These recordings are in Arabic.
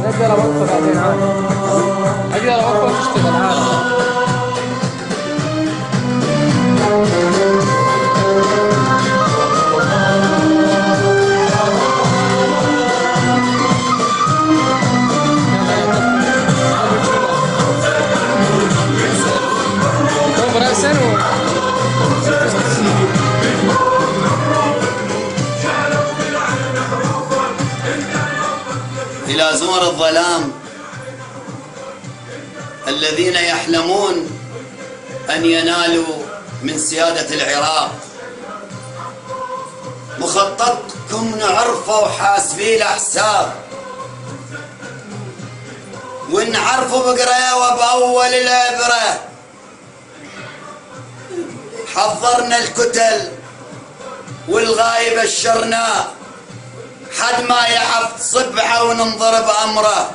اقدر اوقف بعدين عادي. اقدر اوقف واشتغل عادي. إلى زمر الظلام الذين يحلمون أن ينالوا من سيادة العراق. مخططكم نعرفه وحاسبيه الأحساب، ونعرفه بقرة وبأول العبرة. حضرنا الكتل والغايب الشرناه، حد ما يعف صبعه وننضرب أمره.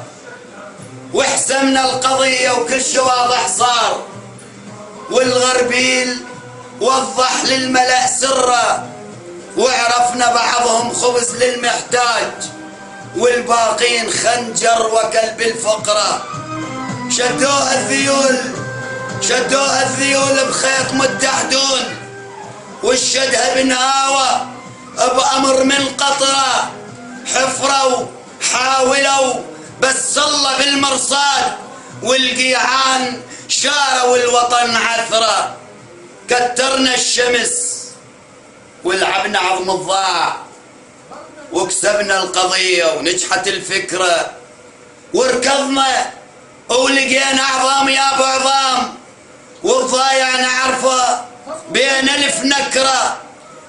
وحسمنا القضية وكل شي واضح صار، والغربيل وضح للملأ سره. وعرفنا بعضهم خبز للمحتاج، والباقين خنجر وكلب الفقرة. شدوها الذيول بخيط متحدون، والشدها بنهاوة بأمر من قطرة. حفروا حاولوا بس الله بالمرصاد، والقيعان شاروا الوطن عثرة. كترنا الشمس ولعبنا عظم الضاع، وكسبنا القضية ونجحت الفكرة. وركضنا ولقينا عظام يا ابو عظام، والضايع نعرفه بين الف نكرة.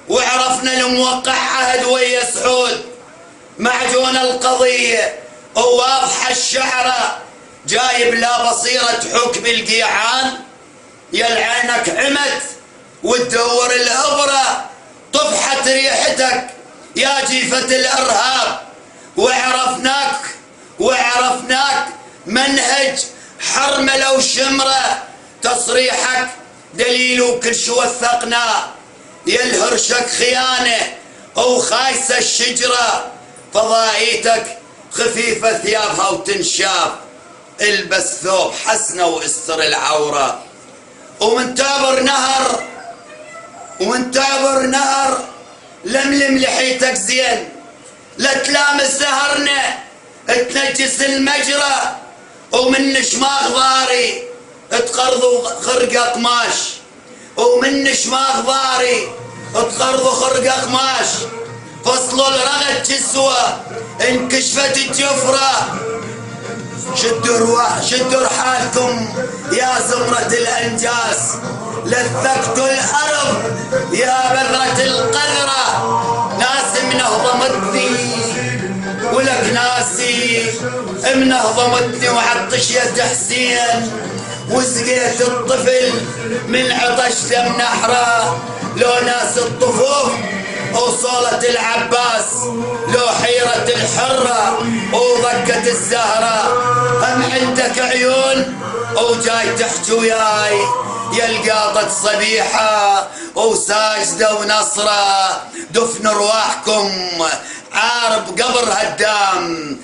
وعرفنا الموقع عهد ويا سعود، معجون القضية وواضحة الشعرة. جايب لا بصيرة حكم القيعان، يلعنك عمت وتدور الهبرة. طفحت ريحتك يا جيفة الإرهاب، وعرفناك منهج حرملة وشمرة. تصريحك دليل وكل شو وثقناه، يلهرشك خيانة وخايسة الشجرة. فضائيتك خفيفة ثيابها وتنشاف، البس ثوب حسنة واستر العورة. ومن تعبر نهر لملم لحيتك زين، لا تلامس زهرنا تنجس المجرى. ومن شماغ ضاري تقرضوا خرقة قماش، ومن شماغ ضاري تقرضوا خرقة قماش. فصلوا الرغد جسوة انكشفت الجفرة. شدوا رحالكم يا زمرة الأنجاس، لثقتوا الأرض يا بذرة القذرة. ناس منهضمتني ولك ناسي منهضمتني، وعطشيت حسين وسقيت الطفل من عطش دم نحره. لو ناس الطفوف وصولة العباس، لو حيرة الحرة وضكة الزهرة. هم عندك عيون وجاي تحكي وياي يا القاطة صبيحة وساجدة ونصرة. دفن رواحكم عارب قبر هالدام،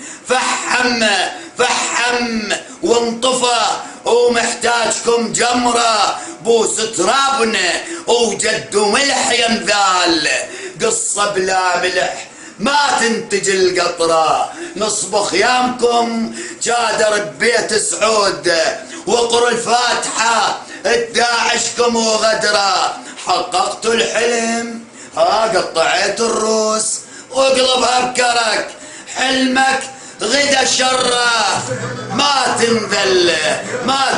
فحم وانطفى. ومحتاجكم جمرة بوس ترابنا وجد ملح ينذال. قصة بلا ملح ما تنتج القطرة، نصبخ يامكم جادر ببيت سعود. وقر الفاتحة اداعشكم وغدرة. حققتوا الحلم قطعت الروس واقلبها بكرك. حلمك غدا شره ما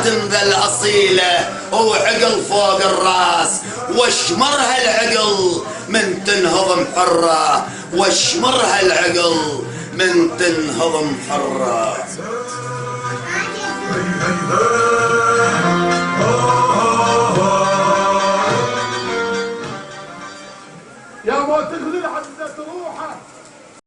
تنذل أصيلة وعقل فوق الراس. واشمرها العقل من تنهضم حرة، واشمرها العقل من تنهضم حرة.